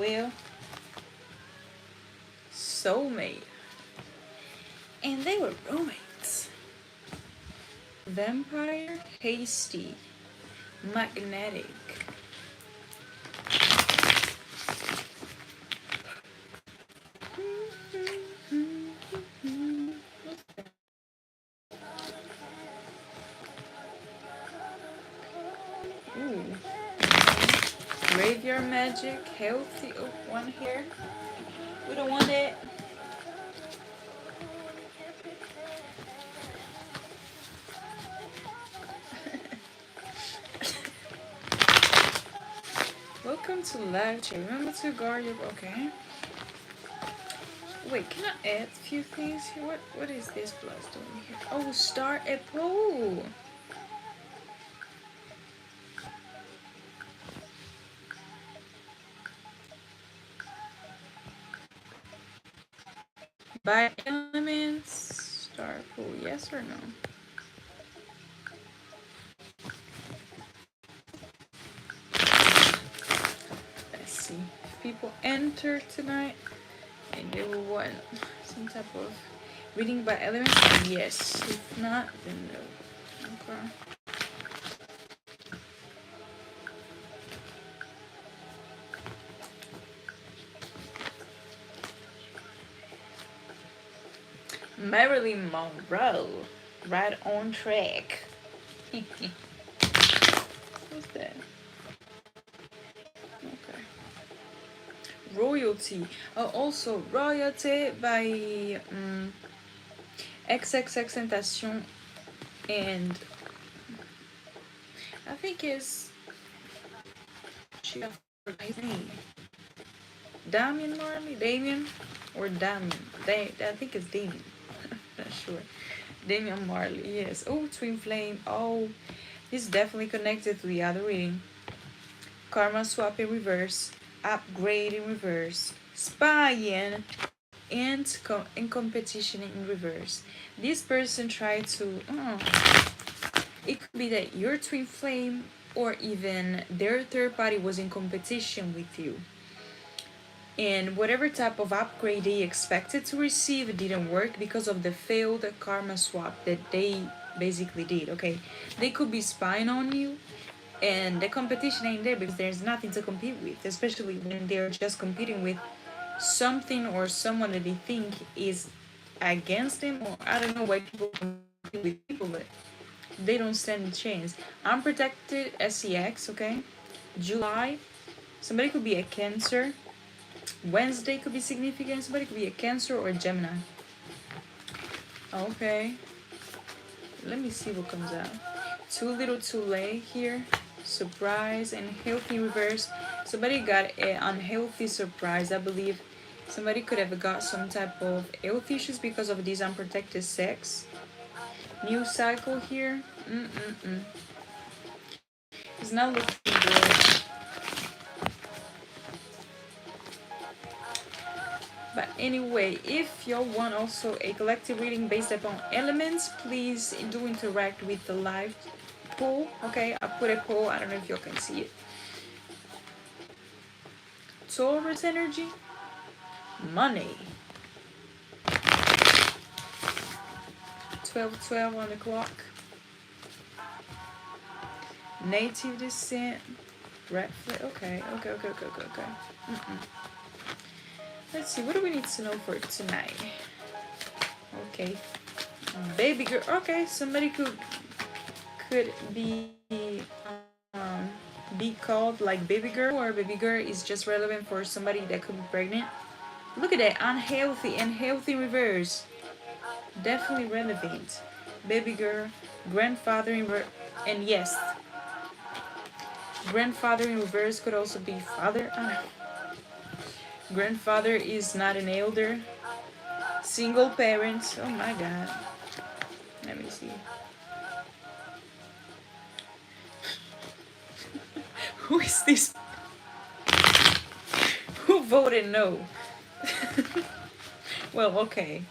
well. Soulmate. And they were roommates. Vampire, hasty, magnetic. Ooh. Graveyard magic, healthy. Oh, one here. We don't want it. Welcome to live chat. Remember to guard your. Okay. Wait, can I add a few things here? What is this plus doing here? Oh, star apple. By elements, star pool, yes or no? Let's see. If people enter tonight and they will want some type of reading by elements, yes. If not, then no. Okay. Marilyn Monroe, right on track. What's that? Okay. Royalty. Oh, also royalty by XXXTentacion and I think it's his name. Damian Marley? Damien? Or Damian? I think it's Damien. Not sure. Damian Marley, yes. Oh, Twin Flame. Oh, this is definitely connected to the other reading. Karma swap in reverse. Upgrade in reverse. Spying and in competition in reverse. This person tried to... it could be that your twin flame or even their third party was in competition with you. And whatever type of upgrade they expected to receive, it didn't work because of the failed karma swap that they basically did, okay? They could be spying on you, and the competition ain't there because there's nothing to compete with, especially when they're just competing with something or someone that they think is against them, or I don't know why people compete with people, but they don't stand a chance. Unprotected SEX, okay? July, somebody could be a Cancer. Wednesday could be significant. Somebody could be a Cancer or a Gemini. Okay. Let me see what comes out. Too little too late here. Surprise and healthy reverse. Somebody got an unhealthy surprise. I believe somebody could have got some type of health issues because of this unprotected sex. New cycle here. It's not looking good. But anyway, if you want also a collective reading based upon elements, please do interact with the live poll. Okay, I put a poll. I don't know if you can see it. Taurus energy, money. 12:12 on the clock. Native descent, red flag. Okay. Let's see, what do we need to know for tonight? Okay, baby girl. Okay, somebody could be called like baby girl, or baby girl is just relevant for somebody that could be pregnant. Look at that, unhealthy and healthy reverse. Definitely relevant. Baby girl, grandfather in and yes, grandfather in reverse could also be father. Grandfather is not an elder. Single parent. Oh my god. Let me see. Who is this? Who voted no? Well, okay.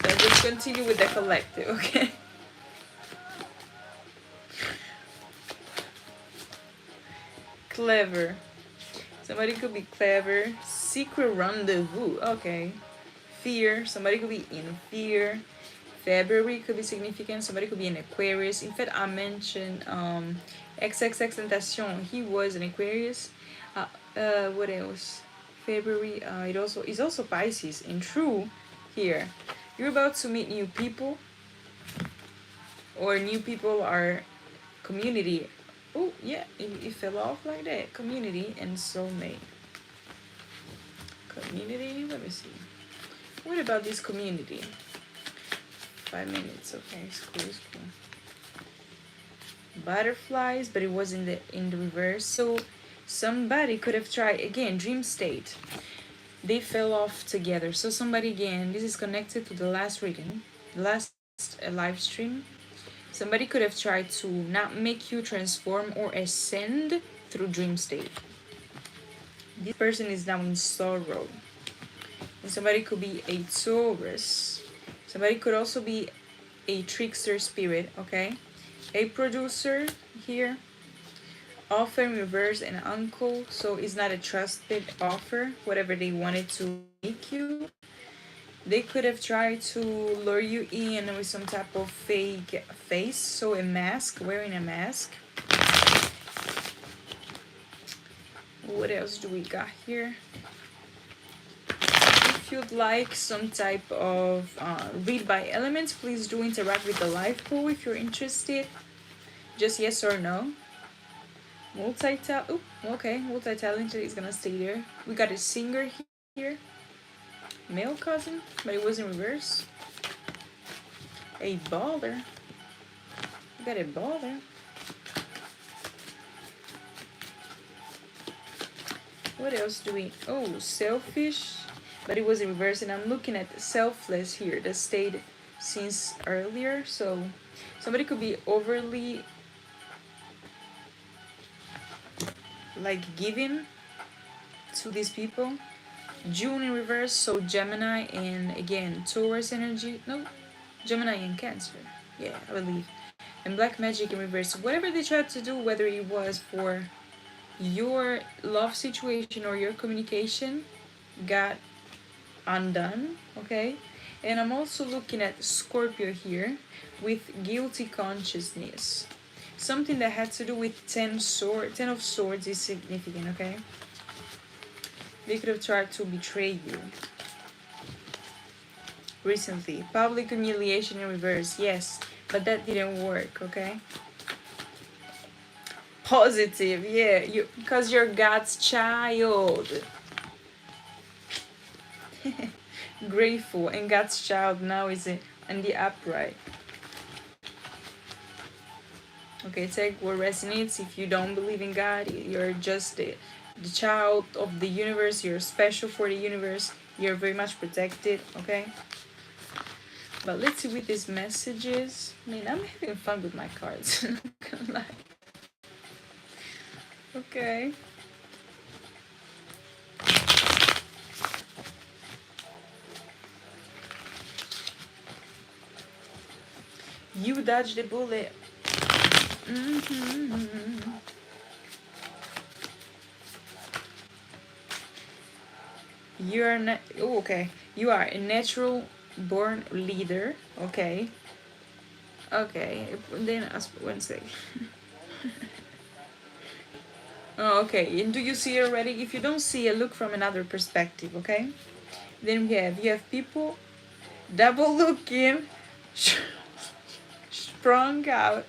So just continue with the collective, okay? Clever. Somebody could be clever. Secret rendezvous. Okay. Fear. Somebody could be in fear. February could be significant. Somebody could be an Aquarius. In fact, I mentioned XXX Tentation. He was an Aquarius. What else? February. It also is also Pisces. And true, here, you're about to meet new people, or new people are community. Oh yeah, it fell off like that. Community and soulmate. Community. Let me see. What about this community? 5 minutes. Okay, it's cool. It's cool. Butterflies, but it was in the reverse. So somebody could have tried again. Dream state. They fell off together. So somebody again. This is connected to the last reading, the last live stream. Somebody could have tried to not make you transform or ascend through dream state. This person is now in sorrow. And somebody could be a Taurus. Somebody could also be a trickster spirit, okay? A producer here. Offer in reverse and uncle. So it's not a trusted offer, whatever they wanted to make you. They could have tried to lure you in with some type of fake face. So a mask, wearing a mask. What else do we got here? If you'd like some type of read by elements, please do interact with the live pool if you're interested. Just yes or no. Multi-talented is gonna stay there. We got a singer here. Male cousin, but it was in reverse. A baller. We got a baller. What else do we... Oh, selfish. But it was in reverse. And I'm looking at selfless here. That stayed since earlier. So somebody could be overly... like giving to these people. June in reverse. So Gemini and again Taurus energy. No, Gemini and Cancer. Yeah, I believe. And Black Magic in reverse. Whatever they tried to do, whether it was for your love situation or your communication, got undone. Okay. And I'm also looking at Scorpio here with guilty consciousness. Something that had to do with 10 of swords is significant, okay? They could have tried to betray you recently. Public humiliation in reverse, yes, but that didn't work, okay? Positive, yeah, because you're God's child. Grateful, and God's child now is in the upright. Okay, take what resonates. If you don't believe in God, you're just the child of the universe. You're special for the universe. You're very much protected, okay? But let's see with these messages. Man, I'm having fun with my cards. I'm not gonna lie. Okay. You dodged the bullet. You're not. Oh, okay. You are a natural born leader. Okay. Okay. Then Wednesday. Oh, okay. And do you see it already? If you don't see it, look from another perspective. Okay. Then you have people double looking, sprung out,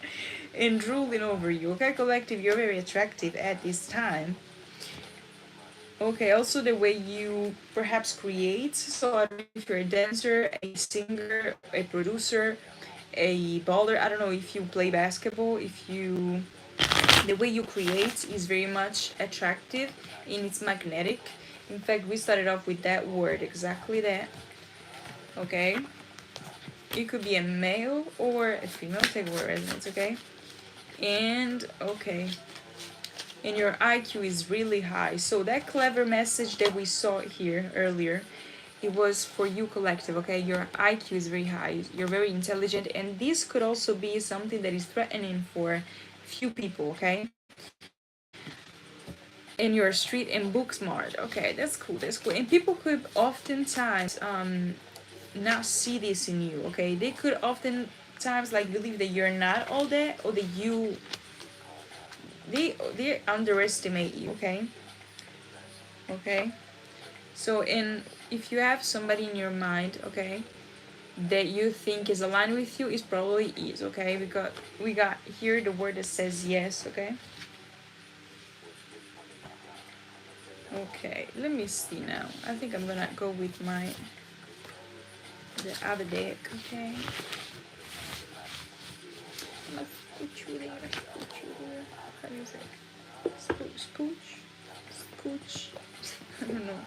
and drooling over you. Okay, collective, you're very attractive at this time. Okay, also the way you perhaps create. So I don't know if you're a dancer, a singer, a producer, a baller. I don't know if you play basketball. The way you create is very much attractive and it's magnetic. In fact, we started off with that word, exactly that. Okay. It could be a male or a female. Take word resonates, okay? And okay. And your IQ is really high. So that clever message that we saw here earlier, it was for you collective, okay? Your IQ is very high. You're very intelligent. And this could also be something that is threatening for few people, okay? in your street and book smart. Okay, that's cool. That's cool. And people could oftentimes not see this in you. Okay, they could oftentimes like believe that you're not all that, or that they underestimate you. Okay, okay. So in if you have somebody in your mind, okay, that you think is aligned with you, is probably is. Okay, we got here the word that says yes. Okay. Okay, let me see now. I think I'm gonna go with the other deck, okay? Let's put you there, let's put you there. How do you say? Scooch? Scooch? I don't know.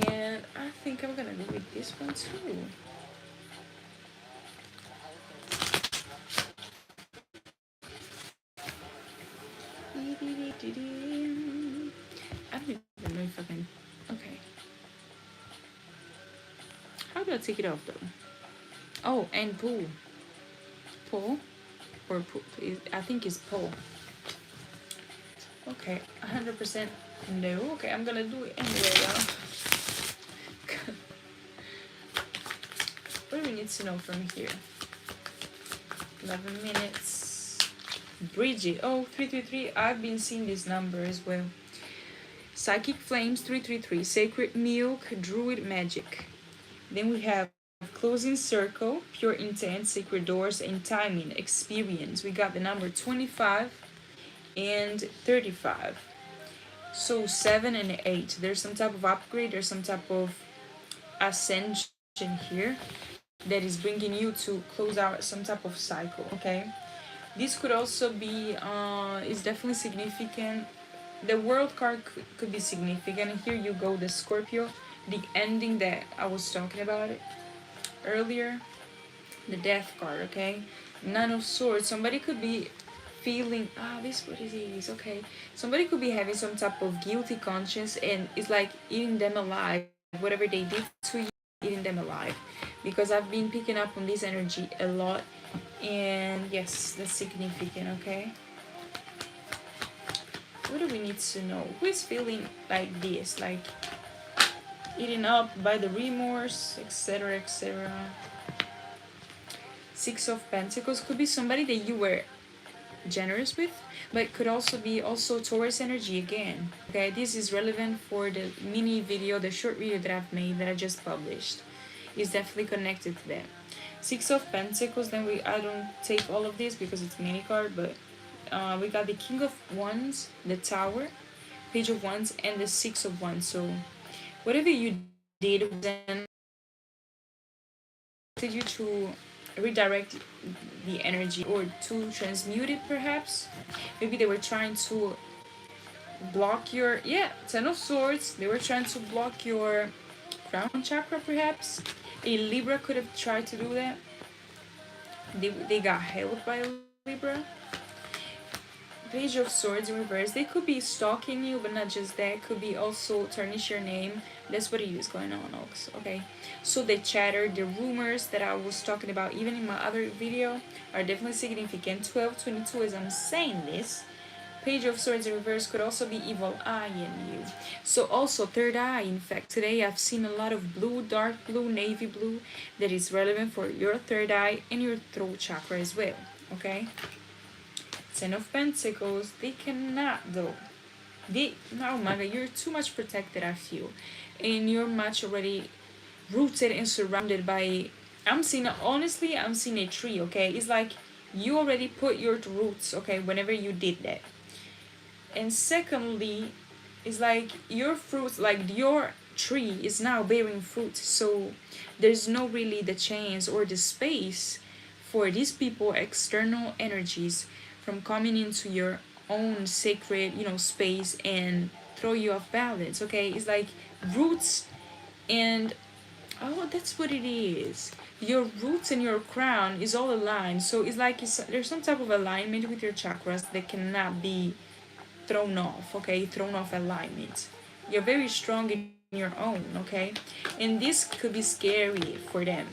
And I think I'm gonna go with this one too. I don't even know if I can. Okay. How do I take it off though? Oh, and pull. Pull? Or pull. I think it's pull. Okay, 100% no. Okay, I'm gonna do it anyway, y'all. What do we need to know from here? 11 minutes. Bridget. Oh, 333. I've been seeing this number as well. Psychic Flames 333. Sacred Milk. Druid Magic. Then we have Closing Circle. Pure Intent. Sacred Doors. And Timing. Experience. We got the number 25 and 35. So 7 and 8. There's some type of upgrade. There's some type of ascension here that is bringing you to close out some type of cycle. Okay, this could also be is definitely significant. The world card could be significant. Here you go, the Scorpio, the ending that I was talking about it earlier, the Death card. Okay, Nine of Swords. Somebody could be feeling this what it is. Okay, somebody could be having some type of guilty conscience, and it's like eating them alive. Whatever they did to you, eating them alive, because I've been picking up on this energy a lot. And yes, that's significant. Okay, what do we need to know? Who is feeling like this, like eaten up by the remorse, etc., etc.? Six of Pentacles could be somebody that you were generous with, but could also be Taurus energy again. Okay, this is relevant for the mini video, the short video that I've made, that I just published. Is definitely connected to that. Six of Pentacles. Then I don't take all of this because it's mini card, but we got the King of Wands, the Tower, Page of Wands, and the Six of Wands. So whatever you did, then you to redirect the energy or to transmute it, perhaps. Maybe they were trying to block your Ten of Swords. They were trying to block your crown chakra, perhaps. A Libra could have tried to do that. They got helped by a Libra. Page of Swords in reverse. They could be stalking you, but not just that. Could be also tarnish your name. That's what it is going on, folks. Okay, so the chatter, the rumors that I was talking about even in my other video are definitely significant. 1222 as I'm saying this. Page of Swords in reverse could also be evil eye in you. So also third eye. In fact, today I've seen a lot of blue, dark blue, navy blue that is relevant for your third eye and your throat chakra as well. Okay. Ten of Pentacles. They cannot though. Oh my god, you're too much protected, I feel. And you're much already rooted and surrounded by, I'm seeing a tree. Okay, it's like you already put your roots, okay, whenever you did that. And secondly, it's like your fruits, like your tree is now bearing fruit, so there's no really the chance or the space for these people, external energies, from coming into your own sacred, space and throw you off balance. Okay, it's like roots and that's what it is. Your roots and your crown is all aligned, so it's like there's some type of alignment with your chakras that cannot be thrown off. Okay, thrown off alignment. You're very strong in your own. Okay, and this could be scary for them.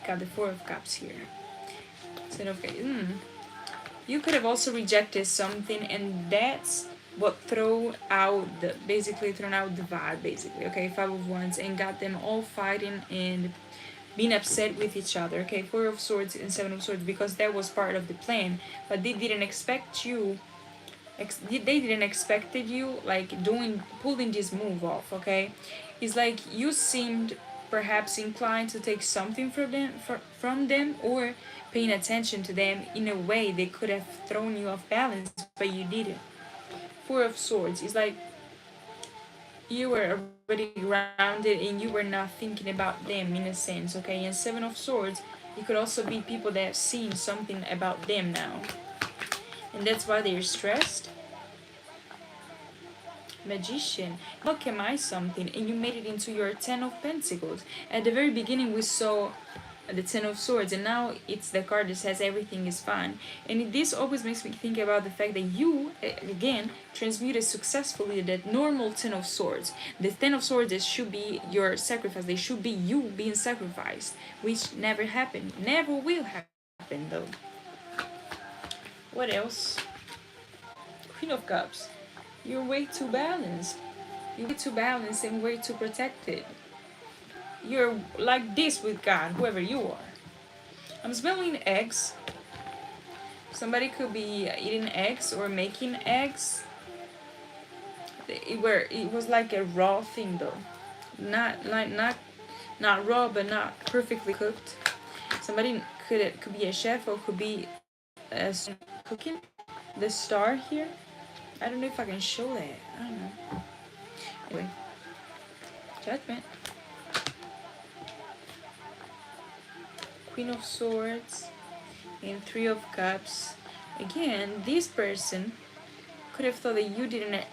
Got the Four of Cups here. So okay. You could have also rejected something, and that's what basically thrown out the vibe, basically. Okay, Five of Wands, and got them all fighting and being upset with each other. Okay, Four of Swords and Seven of Swords, because that was part of the plan, but they didn't expect you. They didn't expected you like pulling this move off. Okay, it's like you seemed perhaps inclined to take something from them, or paying attention to them in a way they could have thrown you off balance, but you didn't. Four of Swords is like you were already grounded and you were not thinking about them in a sense. Okay, and Seven of Swords, it could also be people that have seen something about them now, and that's why they're stressed. Magician, alchemize something, and you made it into your Ten of Pentacles. At the very beginning we saw the Ten of Swords, and now it's the card that says everything is fine. And this always makes me think about the fact that you again transmuted successfully that normal Ten of Swords. The Ten of Swords, that should be your sacrifice, they should be you being sacrificed, which never happened, never will happen though. What else? Queen of Cups, you're way too balanced. You're way too balanced and way too protected. You're like this with God, whoever you are. I'm smelling eggs. Somebody could be eating eggs or making eggs. It was like a raw thing though, not raw, but not perfectly cooked. Somebody could be a chef, or could be cooking. The star here, I don't know if I can show that. I don't know. Anyway, Judgment. Queen of Swords and Three of Cups. Again, this person could have thought that you didn't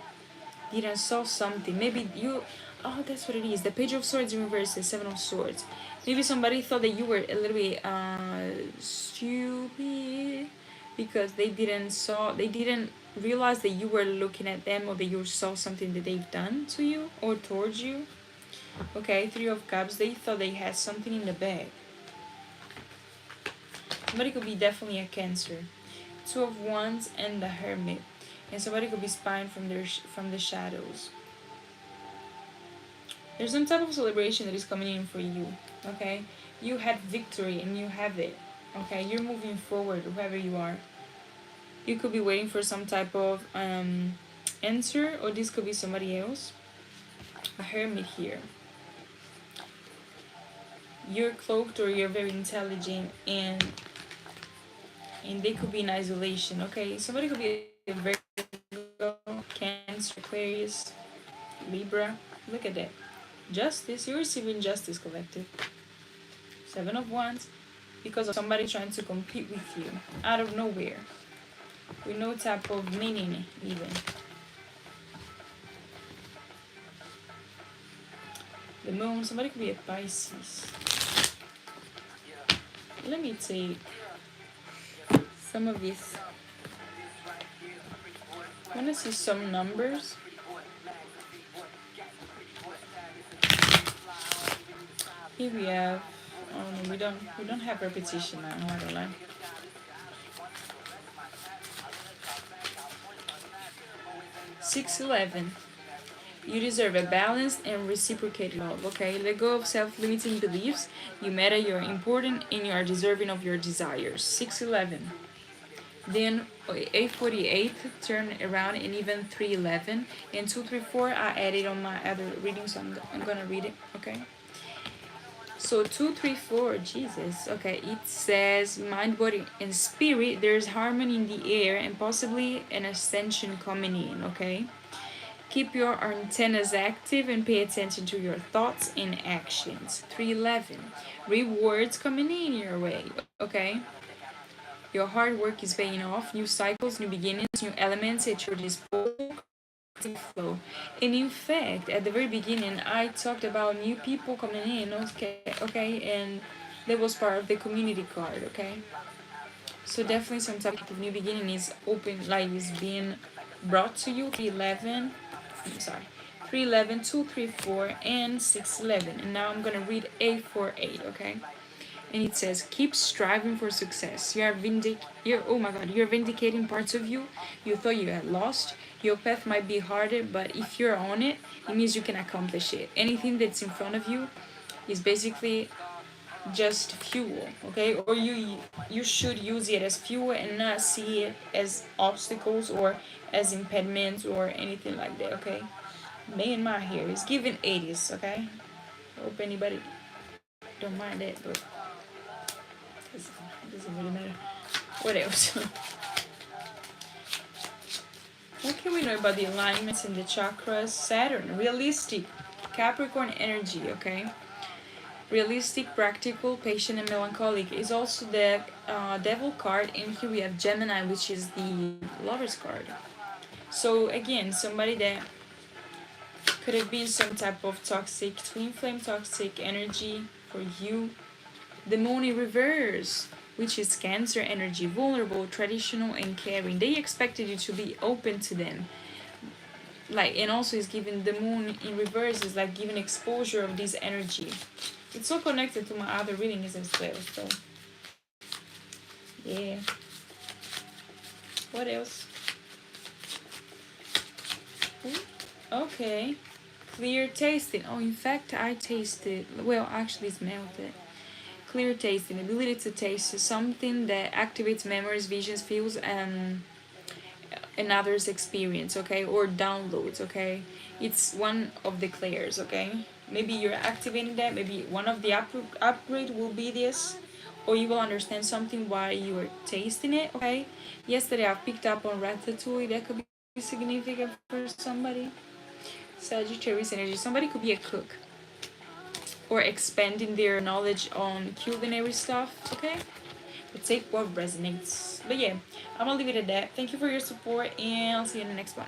saw something. Maybe you, oh, that's what it is. The Page of Swords in reverse is Seven of Swords. Maybe somebody thought that you were a little bit stupid, because they didn't realize that you were looking at them, or that you saw something that they've done to you or towards you. Okay, Three of Cups, they thought they had something in the bag. Somebody could be definitely a Cancer. Two of Wands and the Hermit, and somebody could be spying from the shadows. There's some type of celebration that is coming in for you. Okay, you had victory and you have it. Okay, you're moving forward, whoever you are. You could be waiting for some type of answer, or this could be somebody else. A Hermit here. You're cloaked, or you're very intelligent, and they could be in isolation. Okay, somebody could be a Virgo, Cancer, Aquarius, Libra. Look at that. Justice, you're receiving justice, collective. Seven of Wands, because of somebody trying to compete with you out of nowhere, with no type of meaning even. The Moon, somebody could be a Pisces. Let me take some of these. I want to see some numbers. Here we have, we don't have repetition now, I'm not gonna lie. Six, 11. You deserve a balanced and reciprocated love, okay? Let go of self-limiting beliefs. You matter, you're important, and you are deserving of your desires. 611. Then 848, turn around, and even 311. And 234, I added on my other reading, so I'm gonna read it, okay? So 234, Jesus, okay, it says mind, body, and spirit. There's harmony in the air and possibly an ascension coming in, okay? Keep your antennas active and pay attention to your thoughts and actions. 311. Rewards coming in your way, okay? Your hard work is paying off. New cycles, new beginnings, new elements at your disposal. Flow. And in fact, at the very beginning, I talked about new people coming in, okay, and that was part of the community card, okay? So definitely some type of new beginning is open, like is being brought to you. 311, 234, and 611. And now I'm gonna read 848, okay? and it says keep striving for success. You're oh my god, you're vindicating parts of you thought you had lost. Your path might be harder, but if you're on it, it means you can accomplish it. Anything that's in front of you is basically just fuel, okay? Or you should use it as fuel and not see it as obstacles or as impediments or anything like that, okay? Me and my hair is giving 80s, okay? Hope anybody don't mind that, but it doesn't really matter. What else? What can we know about the alignments in the chakras? Saturn, realistic, Capricorn energy, okay? Realistic, practical, patient, and melancholic is also the devil card. And here we have Gemini, which is the lover's card. So again, somebody that could have been some type of toxic, twin flame toxic energy for you. The moon in reverse, which is Cancer energy, vulnerable, traditional, and caring. They expected you to be open to them. Like, and also is giving the moon in reverse is like giving exposure of this energy. It's so connected to my other readings as well. So yeah. What else? Ooh, okay. Clear tasting. Oh, in fact, I tasted. Well, actually, it's melted. Clear tasting, ability to taste something that activates memories, visions, feels, and others' experience. Okay, or downloads. Okay, it's one of the clairs. Okay, maybe you're activating that. Maybe one of the upgrade will be this, or you will understand something while you are tasting it. Okay, yesterday I picked up on ratatouille. That could be significant for somebody. Sagittarius energy. Somebody could be a cook or expanding their knowledge on culinary stuff. Okay, but take what resonates. But yeah, I'm gonna leave it at that. Thank you for your support, and I'll see you in the next one.